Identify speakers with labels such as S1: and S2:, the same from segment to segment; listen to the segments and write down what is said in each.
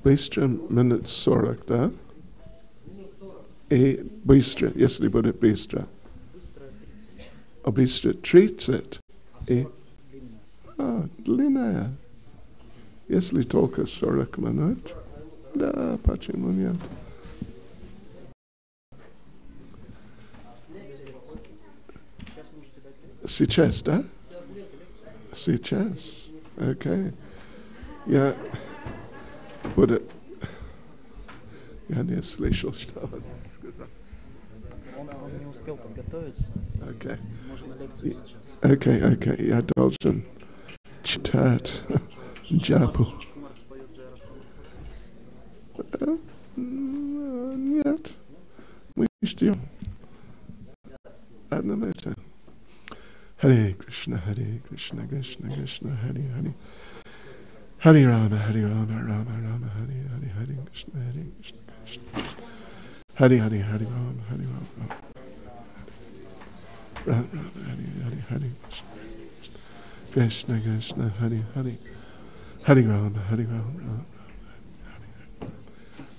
S1: Быстро минут 40, да? И быстро, если будет быстро. А быстро 30. И... длинная. Если только 40 минут, да, почему нет? Сейчас, да? Сейчас. Окей. Я буду... Я не слышал, что он сказал.
S2: Он не успел подготовиться.
S1: Окей.
S2: Можно лекцию сейчас.
S1: Окей. Я должен читать джапу. Нет. Мы ждем. Одна минута. Hare Krishna, Krishna, Krishna, Hare Hare. Hare Rama, Rama, Rama, Hare Hare, Hare Krishna, Krishna, Krishna. Hare Hare, Hare Rama, Rama. Rama, Hare Hare, Krishna, Krishna, Hare Hare. Hare Rama, Rama,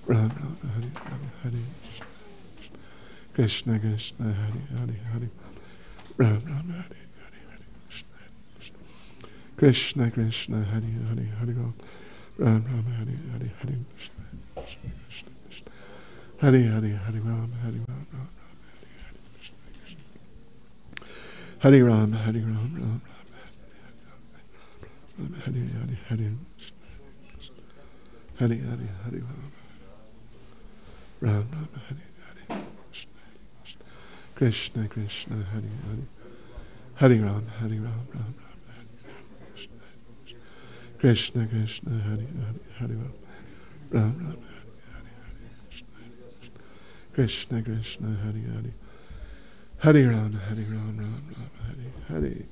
S1: Rama, Hare Hare, Krishna, Krishna, Hare Hare. Rama, Rama, Hare Krishna, Krishna, Hare Hare, Hare Rama. Ram Ram, Hare Hare, Hare Krishna, Krishna, Krishna, Hare Hare, Hare Rama, Hare Rama, Hare Rama, Hare Rama, Hare Hare, Hare Hare, Hare Rama, Ram Ram, Hare Hare, Krishna, Krishna, Hare Hare, Hare Rama, Hare Rama, Krishna, Krishna, Hare Hare, Hare Rama, Ram Ram, Krishna, Krishna, Hare Hare, Hare Rama, Hare Rama, Ram Ram, Hare Hare.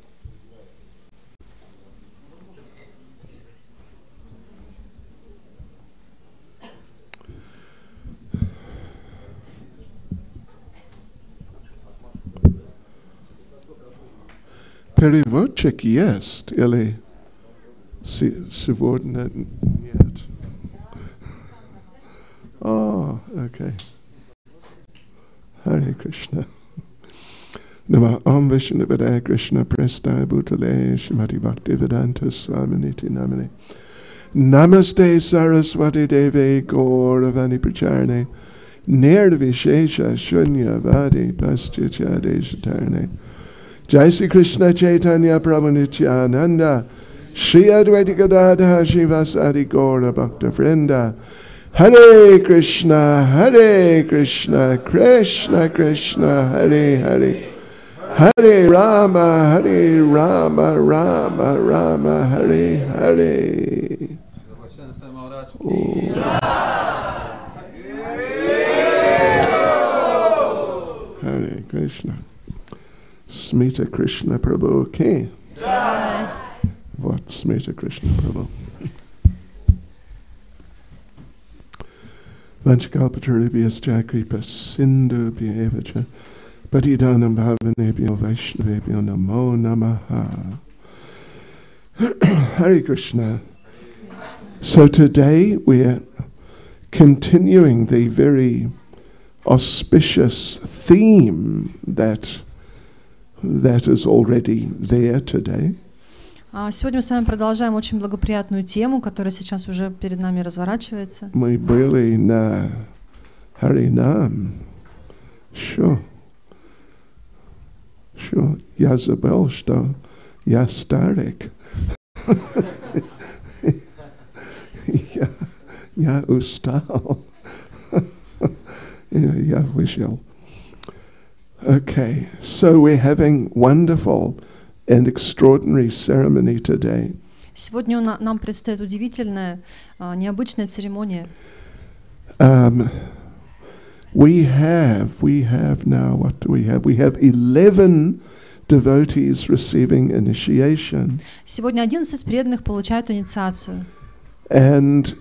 S1: Переводчик есть или сегодня нет? О, окей. Харе Кришна. Нама Ом Вишнувадая Кришна Престай Бхутале Шримати Бхакти Веданта Сваминити Намане. Namaste Saraswati Devi Gauravani Pracharne Nirvishesha Shunyavadi Paschitya Deshatarne. Jai Sri Krishna Chaitanya Prabhu Nityananda Shri Advaita Gadadha Shivasadi Gaura Bhakta Vrinda. Hare Krishna, Krishna Krishna, Hare Hare. Hare Rama, Rama Rama, Hare Hare. Hare Krishna. Smita Krishna Prabhu ki. Вот Смита Кришна Прабху. Vanchakalpatarubhyascha kripa sindhubhyeva patidanam bhavanebhyo vaishnavebhyo namo namaha. Hare Krishna. So today we're continuing the very auspicious theme that is already there today.
S3: Сегодня мы с вами продолжаем очень благоприятную тему, которая сейчас уже перед нами разворачивается.
S1: Мы были на Харинам. Что? Я забыл, что я старик. Я устал. Я вышел. Okay, so we're having wonderful and extraordinary ceremony today.
S3: Сегодня нам предстоит удивительная, необычная церемония.
S1: We have now, what do we have? We have 11 devotees receiving initiation.
S3: Сегодня 11 преданных получают инициацию.
S1: And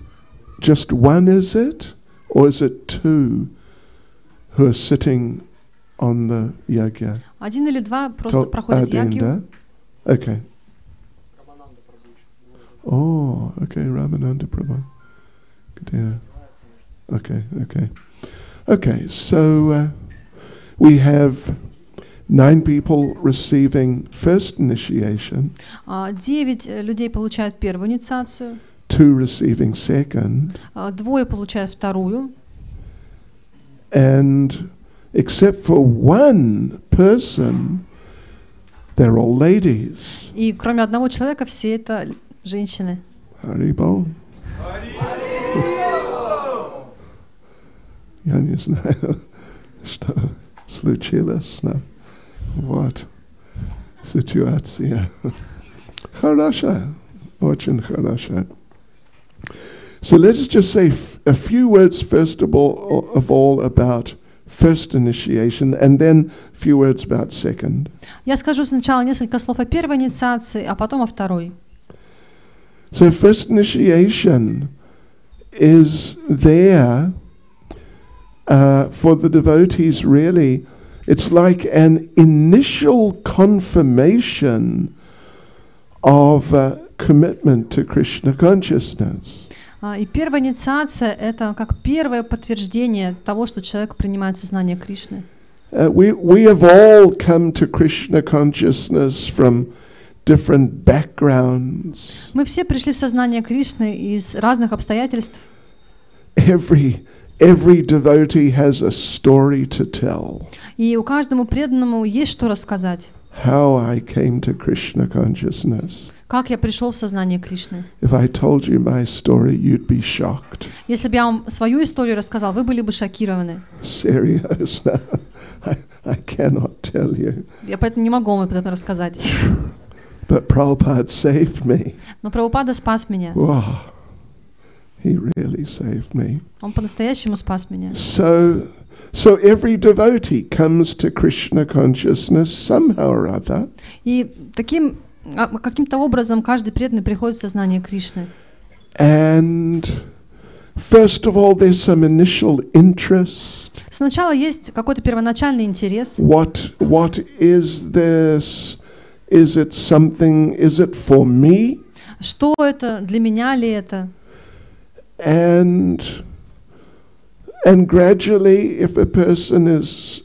S1: just one, is it? Or is it two who are sitting on the yagya?
S3: Один или два просто проходят ягью.
S1: dear. Okay, so we have 9 people receiving first initiation,
S3: 9 людей получают первую инициацию,
S1: 2 receiving second,
S3: 2 получают вторую,
S1: and except for one person, they're all ladies.
S3: и кроме одного человека все это женщины.
S1: Харибол. Я не знаю, что случилось, но вот ситуация. Хорошо, очень хорошо. So let us just say a few words first of all about first initiation, and then a few words about second.
S3: Я скажу сначала несколько слов о первой инициации, а потом о второй.
S1: So first initiation is there for the devotees, really. It's like an initial confirmation of commitment to Krishna consciousness.
S3: И первая инициация — это как первое подтверждение того, что человек принимает сознание Кришны.
S1: We have all come to Krishna consciousness from different backgrounds.
S3: Мы все пришли в сознание Кришны из разных обстоятельств.
S1: Every devotee has a story to tell.
S3: И у каждому преданному есть что рассказать.
S1: How I came to Krishna consciousness.
S3: Как я пришел в сознание Кришны.
S1: If I told you my story, you'd be shocked.
S3: Если бы я вам свою историю рассказал, вы были бы шокированы.
S1: Seriously, I cannot tell you.
S3: Я поэтому не могу вам об этом рассказать.
S1: But Prabhupada saved me.
S3: Но Прабхупада спас меня.
S1: Wow, he really saved me.
S3: Он по-настоящему спас меня.
S1: So every devotee comes to Krishna consciousness somehow or other.
S3: И каким-то образом каждый преданный приходит в сознание Кришны.
S1: And first of all, there's some initial interest.
S3: Сначала есть какой-то первоначальный интерес.
S1: What is this? Is it something? Is it for me?
S3: Что это? Для меня ли это?
S1: And gradually, if a person is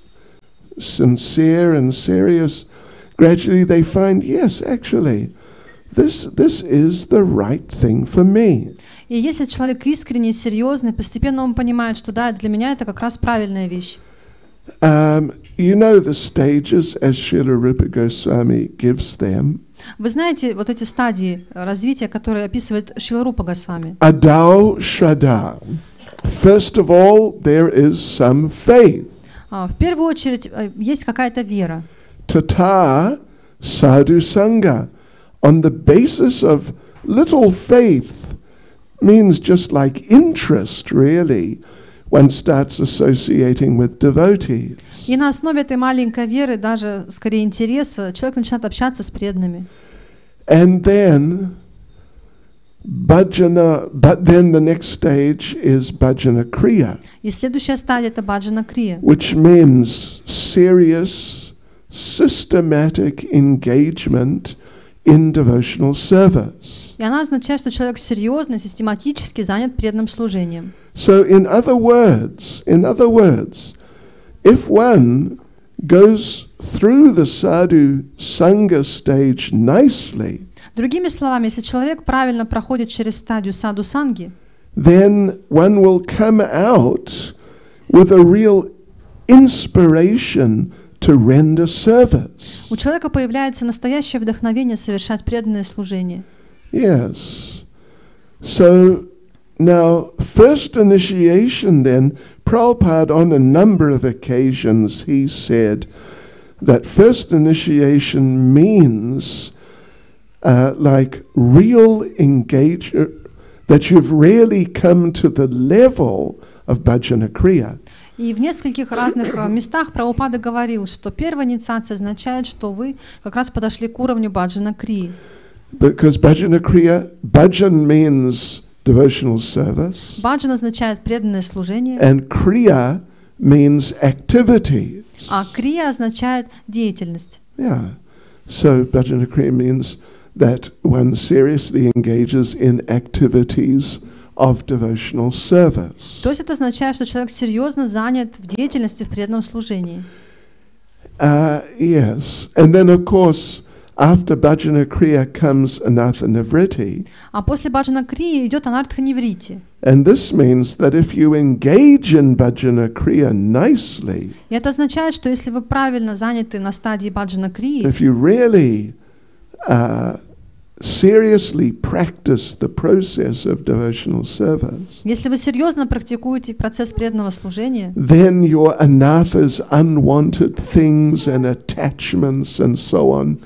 S1: sincere and serious, gradually they find, yes, actually, this is the right thing for me.
S3: И если человек искренний, серьезный, постепенно он понимает, что да, для меня это как раз правильная вещь.
S1: You know the stages as Srila Rupa Goswami gives them.
S3: Вы знаете вот эти стадии развития, которые описывает Шрила Рупа Госвами.
S1: Adau Shraddha. First of all, there is some faith.
S3: В первую очередь есть какая-то вера.
S1: Tata Sadhu Sangha. On the basis of little faith means just like interest, really. One starts associating with devotees.
S3: И на основе этой маленькой веры, даже скорее интереса, человек начинает общаться с преданными.
S1: And then bhajana, but then the next stage is bhajana kriya.
S3: И следующая стадия — это баджана крия,
S1: Which means serious, systematic engagement in devotional service.
S3: и она означает, что человек серьезно, систематически занят преданным служением.
S1: So in other words, if one goes through the sadhu sangha stage nicely,
S3: Другими словами, если человек правильно проходит через стадию саду-санги,
S1: then one will come out with a real inspiration to render service.
S3: у человека появляется настоящее вдохновение совершать преданное служение.
S1: Yes. So now, first initiation then, Prabhupada on a number of occasions he said that first initiation means like real engagement, that you've really come to the level of bhajana kriya.
S3: И в нескольких разных местах Прабхупада говорил, что первая инициация означает, что вы как раз подошли к уровню баджана крии.
S1: Because bhajana kriya, bhajan means devotional service.
S3: Баджан означает преданное служение,
S1: And kriya means activities.
S3: а крия означает деятельность.
S1: Yeah. So bhajana kriya means that one seriously engages in activities of devotional service.
S3: То есть это означает, что человек серьезно занят в деятельности, в преданном служении.
S1: Yes, and then of course after bhajana kriya comes anartha nivritti.
S3: А после баджана крии идет анартха ниврити.
S1: And this means that if you engage in bhajana kriya nicely,
S3: И это означает, что если вы правильно заняты на стадии баджана крии,
S1: if you really seriously practice the process of devotional service,
S3: если вы серьезно практикуете процесс преданного служения,
S1: then your anartha's unwanted things and attachments and so on,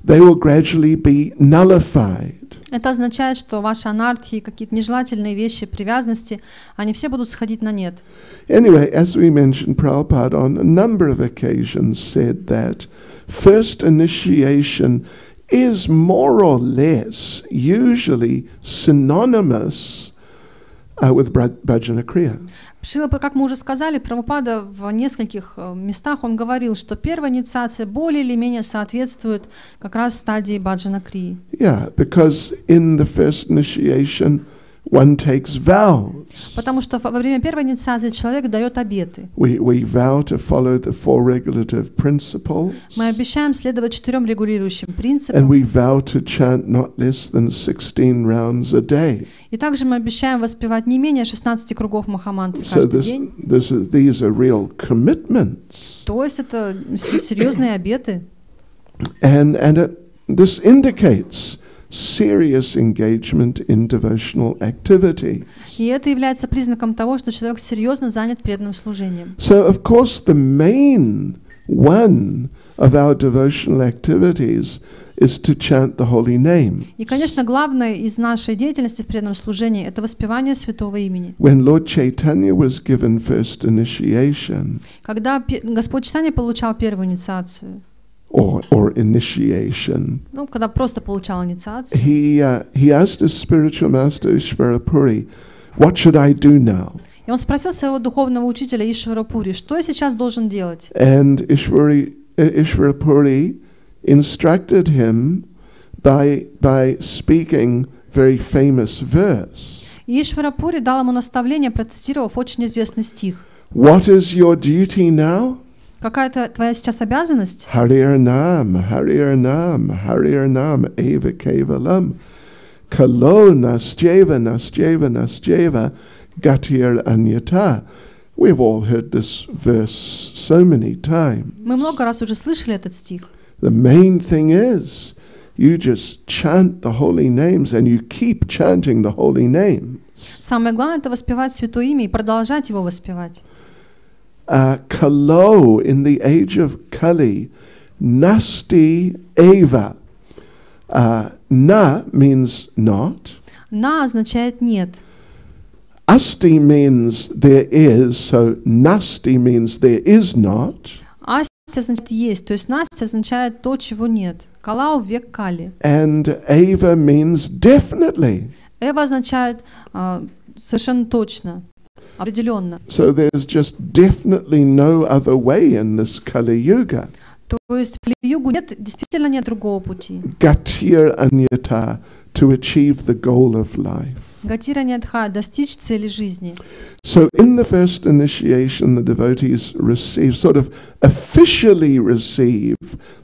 S1: they will gradually be nullified.
S3: это означает, что ваши анартхи, какие-то нежелательные вещи, привязанности, они все будут сходить на нет.
S1: Anyway, as we mentioned, Prabhupada on a number of occasions said that first initiation is more or less usually synonymous with bhajana kriya.
S3: Шрила, как мы уже сказали, Прабхупада в нескольких местах он говорил, что первая инициация более или менее соответствует как раз стадии баджана крии.
S1: Yeah, because in the first initiation one takes vows.
S3: Потому что во время первой инициации человек дает обеты.
S1: We vow to follow the four regulative principles.
S3: Мы обещаем следовать 4 регулирующим
S1: And
S3: принципам.
S1: we vow to chant not less than 16 rounds a day.
S3: И также мы обещаем воспевать не менее 16 кругов Махамантры
S1: So
S3: каждый день.
S1: these are real commitments.
S3: То есть это серьезные обеты.
S1: And this indicates serious engagement in devotional activity.
S3: И это является признаком того, что человек серьезно занят преданным служением.
S1: So, of course, the main one of our devotional activities is to chant the holy name.
S3: И, конечно, главное из нашей деятельности в преданном служении — это воспевание святого имени.
S1: When Lord Chaitanya was given first initiation,
S3: Когда Господь Чайтанья получал первую инициацию,
S1: or initiation,
S3: ну, когда просто получал инициацию,
S1: he asked his spiritual master Ishvarapuri, "What should I do now?"
S3: и он спросил своего духовного учителя Ишварапури, что я сейчас должен делать?
S1: And Ishvarapuri instructed him by speaking very famous verse.
S3: И Ишварапури дал ему наставление, процитировав очень известный стих.
S1: What is your duty now?
S3: Какая твоя сейчас обязанность?
S1: Harir Nam, Harir Nam, Harir Nam, Eva Kevalam, Kalo Nastyeva, Nastyeva, Nastyeva, Gatir Anyata. We've all heard this verse so many times.
S3: Мы много раз уже слышали этот стих.
S1: The main thing is, you just chant the holy names and you keep chanting the holy name.
S3: Самое главное — это воспевать святое имя и продолжать его воспевать.
S1: Kalo, in the age of Kali, Nasti Eva. Na means not.
S3: На означает нет.
S1: Asti means there is, so Nasti means there is not.
S3: Асти означает есть, то есть Настя означает то, чего нет. Калау — век Кали.
S1: And Eva means definitely.
S3: Эва означает совершенно точно, определенно.
S1: So there's just definitely no other way in this Kali Yuga.
S3: То есть в Ли-югу действительно нет другого пути.
S1: Gatir Anyata, to achieve the goal of life.
S3: Гатира Нядха — достичь цели жизни.
S1: So in the first initiation, the devotees sort of officially receive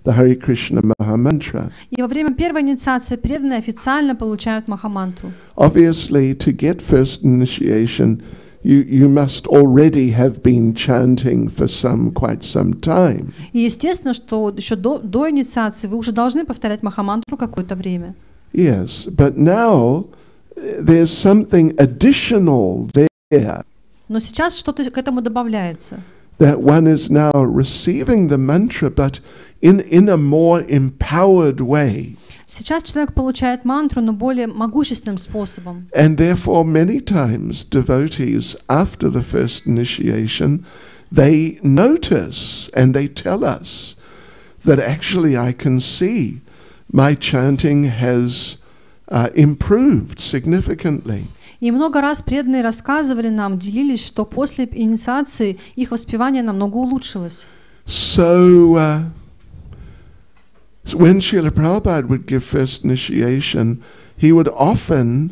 S1: the Hare Krishna Mahamantra.
S3: И во время первой инициации преданные официально получают Махамантру.
S1: Obviously, to get first initiation, you must already have been chanting for quite some time.
S3: И естественно, что еще до инициации вы уже должны повторять Махамантру какое-то время.
S1: Yes, but now there's something additional there.
S3: Но сейчас что-то к этому добавляется.
S1: That one is now receiving the mantra, but in a more empowered way.
S3: Сейчас человек получает мантру, но более могущественным способом.
S1: And therefore, many times, devotees, after the first initiation, they notice and they tell us that actually I can see my chanting has improved significantly.
S3: И много раз преданные рассказывали нам, делились, что после инициации их воспевание намного улучшилось.
S1: So when Srila Prabhupada would give first initiation, he would often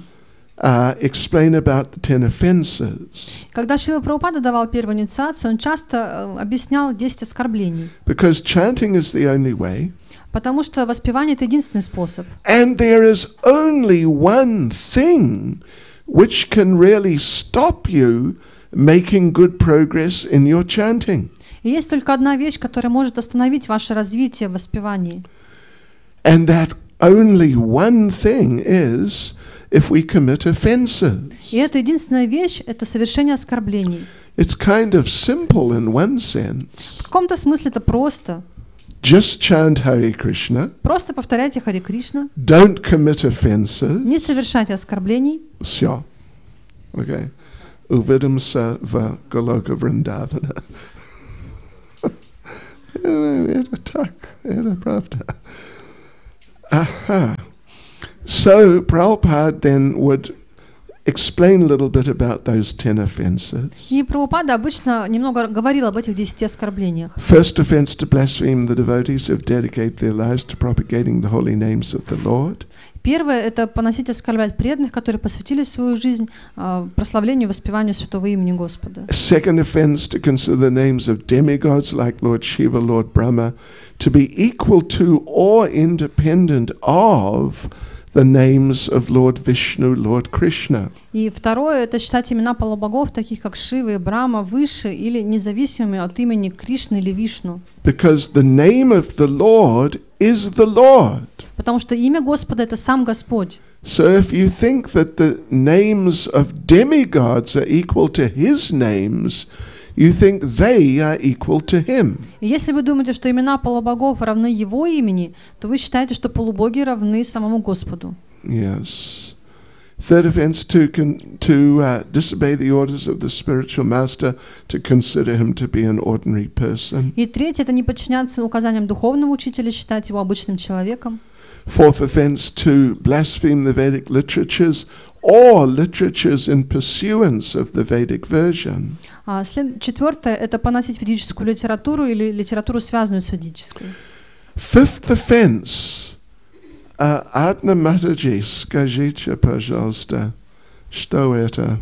S1: explain about the 10 offenses.
S3: Когда Шрила Прабхупада давал первую инициацию, он часто объяснял 10 оскорблений.
S1: Because chanting is the only way.
S3: Потому что воспевание — это единственный способ.
S1: And there is only one thing which can really stop you making good progress in your chanting.
S3: И есть только одна вещь, которая может остановить ваше развитие в воспевании.
S1: And that only one thing is if we commit offenses.
S3: И это единственная вещь — это совершение оскорблений.
S1: It's kind of simple in one sense.
S3: В каком-то смысле это просто.
S1: Just chant Hare Krishna.
S3: Просто повторяйте Харе Кришна.
S1: Don't commit offenses.
S3: Не совершайте оскорблений.
S1: Все. Okay. Увидимся в Goloka Vrindavana. Это так, это правда. Aha. So Prabhupada then would explain a little bit about those 10 offenses.
S3: И Прабхупада обычно немного говорил об этих 10 оскорблениях.
S1: First offense, to blaspheme the devotees who dedicate their lives to propagating the holy names of the Lord.
S3: Первое — это поносить и оскорблять преданных, которые посвятили свою жизнь прославлению и воспеванию святого имени Господа.
S1: Second offense, to consider the names of demigods like Lord Shiva, Lord Brahma, to be equal to or independent of the names of Lord Vishnu, Lord Krishna.
S3: И второе — это считать имена полубогов, таких как Шива и Брахма, выше или независимыми от имени Кришны или Вишну.
S1: Because the name of the Lord is the Lord.
S3: Потому что имя Господа — это сам Господь.
S1: So if you think that the names of demigods are equal to his names, you think they are equal to him.
S3: И если вы думаете, что имена полубогов равны его имени, то вы считаете, что полубоги равны самому Господу.
S1: Yes. Third offense, to disobey the orders of the spiritual master, to consider him to be an ordinary person.
S3: И третье — это не подчиняться указаниям духовного учителя, считать его обычным человеком.
S1: Fourth offense, to blaspheme the Vedic literatures or literatures in pursuance of the Vedic version.
S3: Четвертое — это поносить ведическую литературу или литературу, связанную с ведической.
S1: Fifth offense, Adna Mataji, скажите, пожалуйста, что это?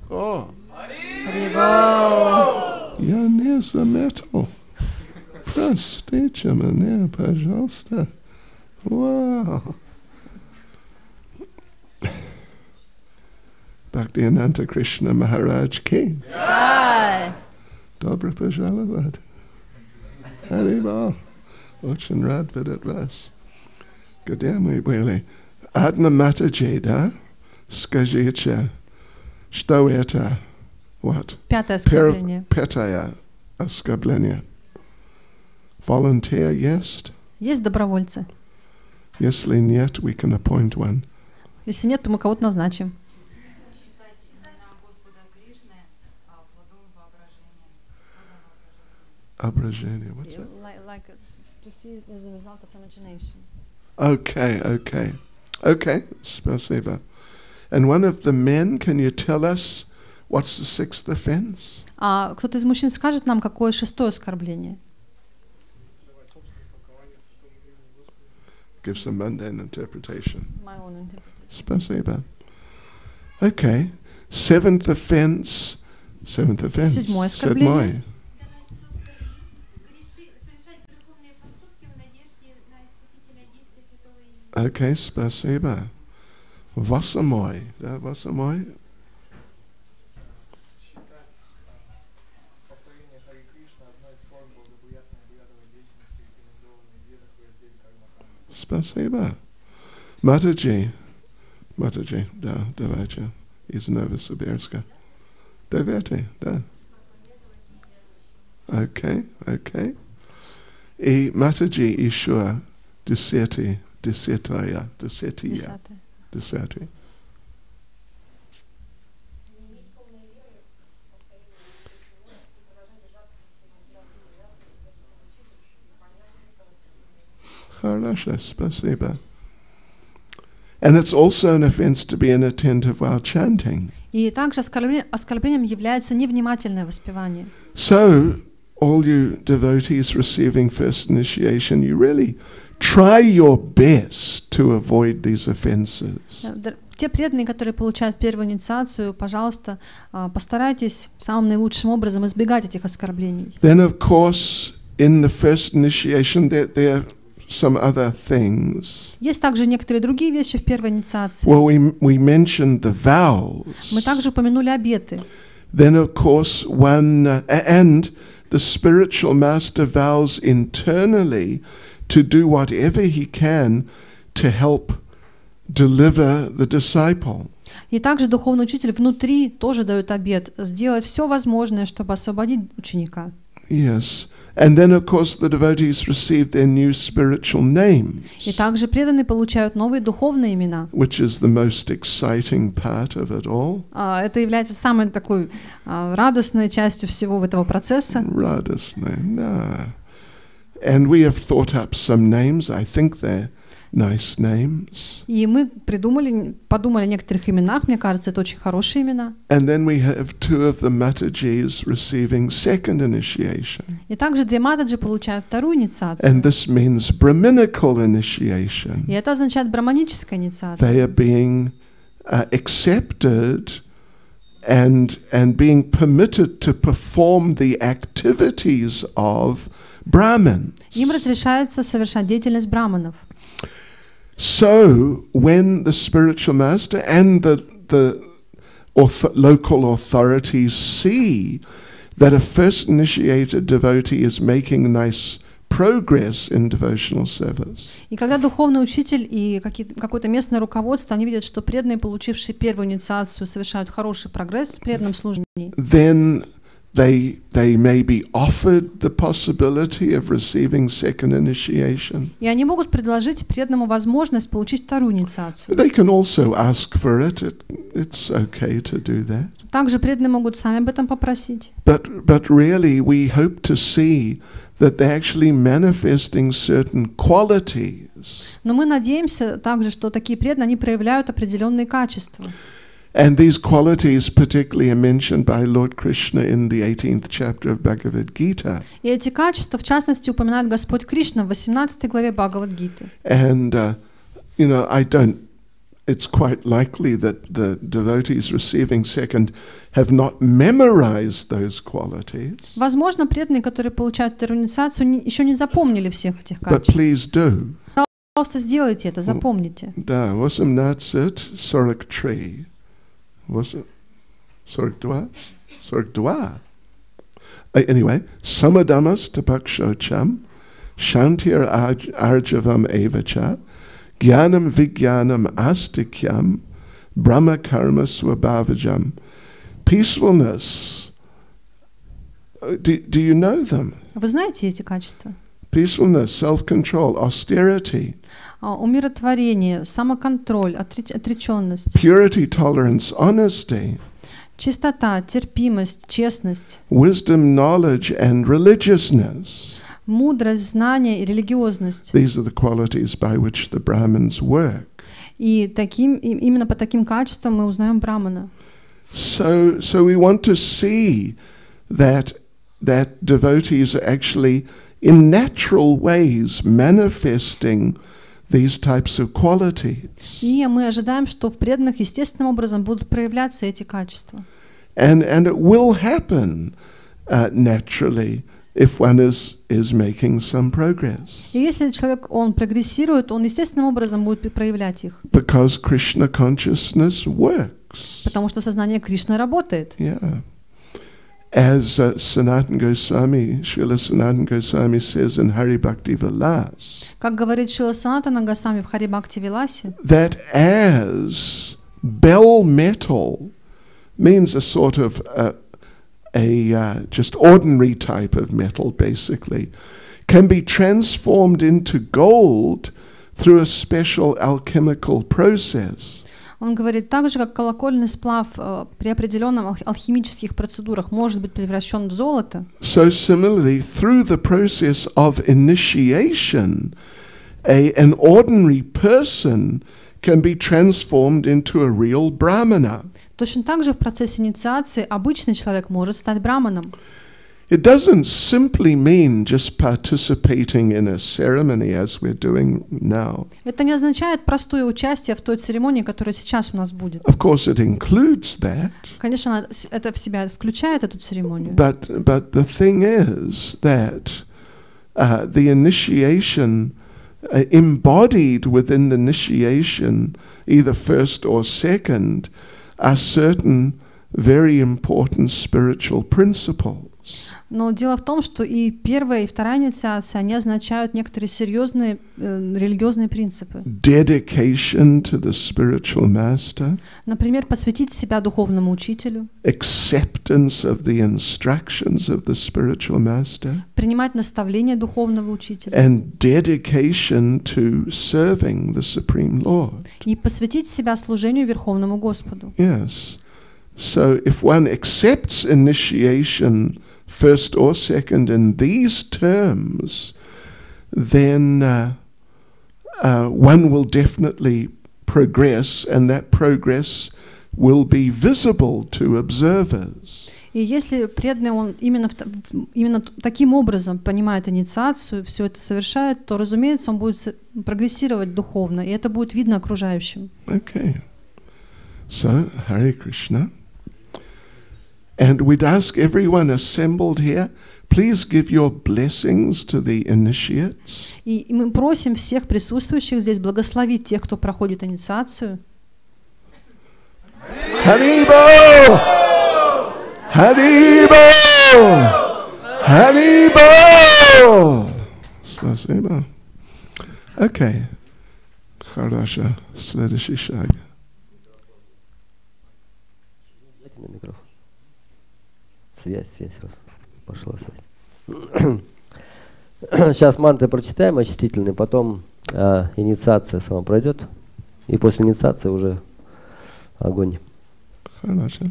S1: О, я не заметил. Простите меня, пожалуйста. Вау. Bhakti Krishna Maharaj King. Добро пожаловать. Харибол. Очень рад видеть вас. Где мы были? Адна Матаджи, да? Скажите, что это? What?
S3: Пятое оскорбление.
S1: Пятое оскорбление. Volunteer есть?
S3: Есть добровольцы.
S1: Если нет, we can appoint one.
S3: Если нет, то мы кого-то назначим.
S1: Воображение. What's that?
S3: Like to see as a result of imagination.
S1: Okay. Спасибо. And one of the men, can you tell us what's the sixth offense?
S3: А кто-то из мужчин скажет нам, какое шестое оскорбление?
S1: Give some mundane interpretation.
S3: My own interpretation.
S1: Спасибо. Okay. Seventh offense.
S3: Седьмое оскорбление.
S1: Okay, спасибо. Восьмой. Да, восьмой. Спасибо. Матаджи, да, давайте. Из Новосибирска. Давайте, да. Okay. И Матаджи еще десятая. Хорошо, спасибо. And it's also an offense to be inattentive while chanting.
S3: И также оскорблением является невнимательное воспевание.
S1: So, all you devotees receiving first initiation, you really try your best to avoid these offenses.
S3: те преданные, которые получают первую инициацию, пожалуйста, постарайтесь самым наилучшим образом избегать этих оскорблений.
S1: Then, of course, in the first initiation, there are some other things.
S3: Есть также некоторые другие вещи в первой инициации.
S1: Well, we mentioned the vows.
S3: Мы также упомянули обеты.
S1: Then, of course, and the spiritual master vows internally to do whatever he can to help deliver the disciple.
S3: И также духовный учитель внутри тоже дает обет сделать все возможное, чтобы освободить ученика.
S1: Yes. And then, of course, the devotees receive their new spiritual names.
S3: И также преданные получают новые духовные имена.
S1: Which is the most exciting part of it all.
S3: Это является самой такой радостной частью всего этого процесса.
S1: Радостной, да. And we have thought up some names. I think they're nice names.
S3: И мы подумали о некоторых именах. Мне кажется, это очень хорошие имена.
S1: And then we have two of the Matajis receiving second initiation.
S3: И также две Матаджи получают вторую инициацию.
S1: And this means Brahminical initiation.
S3: И это означает браманическая инициация.
S1: They are being accepted and being permitted to perform the activities of Brahmins.
S3: Им разрешается совершать деятельность браманов.
S1: So, when the spiritual master and the local authorities see that a first initiated devotee is making nice progress in devotional service,
S3: и когда духовный учитель и какое-то местное руководство, они видят, что преданные, получившие первую инициацию, совершают хороший прогресс в преданном служении,
S1: then they may be offered the possibility of receiving second initiation.
S3: И они могут предложить преданному возможность получить вторую инициацию.
S1: They can also ask for it. It's okay to do that.
S3: Также преданные могут сами об этом попросить.
S1: But really we hope to see that they're actually manifesting certain qualities.
S3: Но мы надеемся также, что такие преданные, они проявляют определенные качества.
S1: And these qualities particularly are mentioned by Lord Krishna in the 18th chapter of Bhagavad Gita.
S3: И эти качества, в частности, упоминает Господь Кришна в 18 главе Бхагавад-гиты.
S1: And, it's quite likely that the devotees receiving second have not memorized those qualities.
S3: Возможно, преданные, которые получают вторую инициацию, еще не запомнили всех этих
S1: But
S3: качеств.
S1: please do.
S3: Пожалуйста, сделайте это, запомните.
S1: Да, 18:43. Was it 42? 42. Anyway, samadamas tapakshocham, shantir arjavam evacha, gyanam vigyanam astikyam, brahma karma swabhavajam. Peacefulness. Do you know them?
S3: Вы знаете эти качества?
S1: Peacefulness, self-control, austerity.
S3: Умиротворение, самоконтроль, отреченность.
S1: Purity, tolerance, honesty.
S3: Чистота, терпимость, честность.
S1: Wisdom, knowledge, and religiousness.
S3: Мудрость, знание и религиозность.
S1: These are the qualities by which the Brahmins work.
S3: И именно по таким качествам мы узнаем Брахмана.
S1: So we want to see that devotees are actually in natural ways manifesting these types of qualities.
S3: И мы ожидаем, что в преданных естественным образом будут проявляться эти качества.
S1: And it will happen naturally if one is making some progress.
S3: И если человек, он прогрессирует, он естественным образом будет проявлять их.
S1: Because Krishna consciousness works.
S3: Потому что сознание Кришны работает.
S1: Yeah. As Sanatana Goswami, Srila Sanatana Goswami says in Hari Bhakti Vilas,
S3: как говорит Шрила Санатана Госвами в Хари Бхакти Виласе,
S1: that as bell metal means a sort of just ordinary type of metal, basically, can be transformed into gold through a special alchemical process.
S3: Он говорит, так же, как колокольный сплав при определенных алхимических процедурах может быть превращен в золото.
S1: So similarly, through the process of initiation, an ordinary person can be transformed into a real brahmana.
S3: Точно так же в процессе инициации обычный человек может стать браманом.
S1: It doesn't simply mean just participating in a ceremony as we're doing now.
S3: Это не означает простое участие в той церемонии, которая сейчас у нас будет.
S1: Of course, it includes that.
S3: Конечно, это в себя включает эту церемонию.
S1: But the thing is that the initiation, embodied within the initiation, either first or second, are certain very important spiritual principles.
S3: Но дело в том, что и первая, и вторая инициация, они означают некоторые серьезные религиозные принципы.
S1: Dedication to the spiritual master.
S3: Например, посвятить себя духовному учителю.
S1: Acceptance of the instructions of the spiritual master.
S3: Принимать наставления духовного учителя.
S1: And dedication to serving the Supreme Lord.
S3: И посвятить себя служению Верховному Господу.
S1: Yes. So if one accepts initiation first or second in these terms, then one will definitely progress, and that progress will be visible to observers.
S3: И если преданный, он именно таким образом понимает инициацию, все это совершает, то, разумеется, он будет прогрессировать духовно, и это будет видно окружающим.
S1: Okay. So, Hare Krishna. And we'd ask everyone assembled here, please give your blessings to the initiates.
S3: И мы просим всех присутствующих здесь благословить тех, кто проходит инициацию.
S1: Haribol! Haribol! Haribol! Спасибо. Okay. Хорошо. Следующий шаг.
S4: Связь раз. Пошла связь. Сейчас мантры прочитаем очистительные, потом инициация сама пройдет, и после инициации уже огонь.
S1: Хорошо.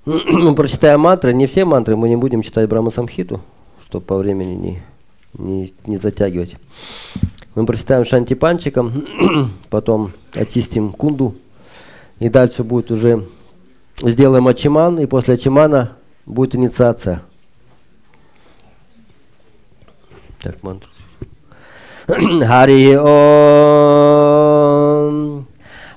S4: Мы прочитаем мантры, не все мантры, мы не будем читать Брахма Самхиту, чтобы по времени не затягивать. Мы прочитаем шантипанчиком, потом очистим кунду, и дальше будет уже сделаем ачиман, и после ачимана будет инициация. Так, мантру. Хари Ом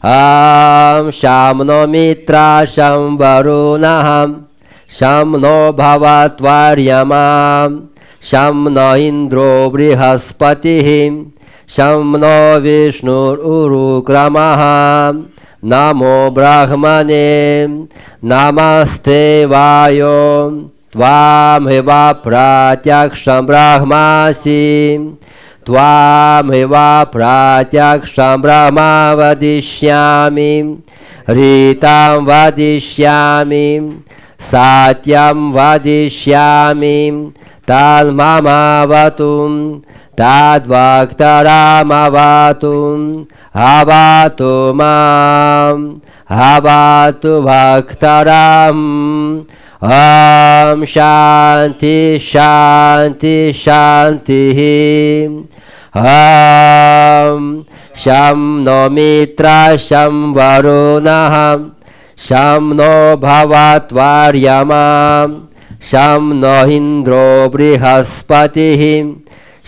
S4: Ам Шамно Митра Шам Варунахам Шамно Бхаватварьямам Шамно Индро Брихаспатихим Шамно Вишнур Урукрамаха Намо Брахмане Намасте Вайо Твамева Пратякшам Брахмаси Твамева Пратякшам Брахма Вадишьями Ритам Вадишьями Сатьям Вадишьями Талмамаватум Тадвактарамаватум Авату мам Авату вактарам Ам Шанти Шанти Шанти Ам Шамно Митра Шам Варунахам Шамно Бхаватварьямам Шамно Индро Брихаспатихим